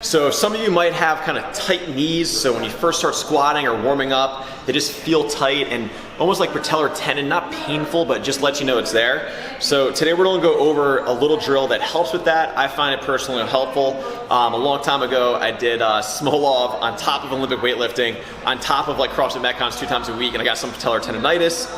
So some of you might have kind of tight knees, so when you first start squatting or warming up, they just feel tight and almost like patellar tendon, not painful, but just lets you know it's there. So today we're gonna go over a little drill that helps with that. I find it personally helpful. A long time ago, I did Smolov on top of Olympic weightlifting, on top of like CrossFit Metcons 2 times a week, and I got some patellar tendonitis.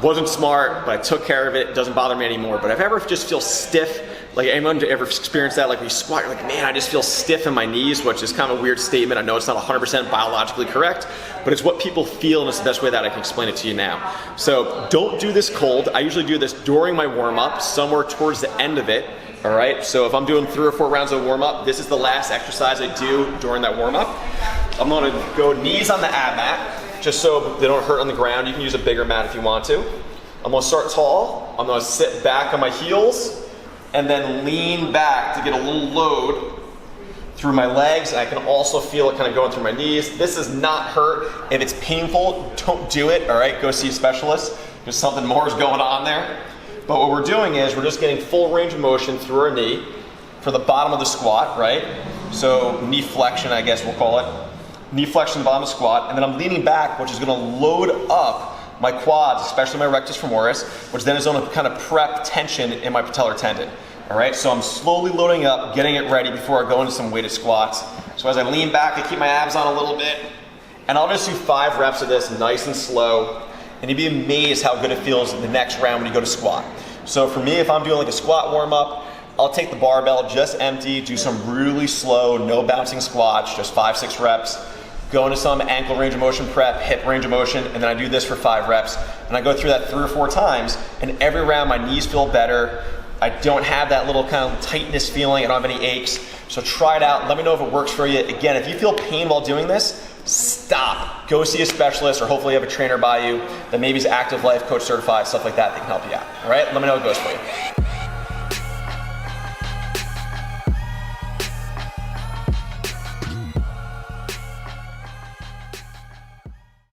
Wasn't smart, but I took care of it. It doesn't bother me anymore. But if I ever just feel stiff, like anyone ever experienced that, like when you squat, you're like, man, I just feel stiff in my knees, which is kind of a weird statement. I know it's not 100% biologically correct, but it's what people feel, and it's the best way that I can explain it to you now. So don't do this cold. I usually do this during my warm-up, somewhere towards the end of it, all right? So if I'm doing 3 or 4 rounds of warm-up, this is the last exercise I do during that warm-up. I'm gonna go knees on the ab mat, just so they don't hurt on the ground. You can use a bigger mat if you want to. I'm gonna start tall. I'm gonna sit back on my heels and then lean back to get a little load through my legs. And I can also feel it kind of going through my knees. This does not hurt. If it's painful, don't do it, all right? Go see a specialist. There's something more is going on there. But what we're doing is we're just getting full range of motion through our knee for the bottom of the squat, right? So knee flexion, I guess we'll call it. Knee flexion, the bottom of the squat, and then I'm leaning back, which is gonna load up my quads, especially my rectus femoris, which then is gonna kind of prep tension in my patellar tendon. All right, so I'm slowly loading up, getting it ready before I go into some weighted squats. So as I lean back, I keep my abs on a little bit, and I'll just do 5 reps of this nice and slow, and you'd be amazed how good it feels in the next round when you go to squat. So for me, if I'm doing like a squat warm up, I'll take the barbell just empty, do some really slow, no bouncing squats, just 5-6 reps. Go into some ankle range of motion prep, hip range of motion, and then I do this for 5 reps. And I go through that 3 or 4 times, and every round my knees feel better. I don't have that little kind of tightness feeling, I don't have any aches. So try it out, let me know if it works for you. Again, if you feel pain while doing this, stop. Go see a specialist, or hopefully you have a trainer by you that maybe is Active Life Coach certified, stuff like that can help you out. All right, let me know how it goes for you.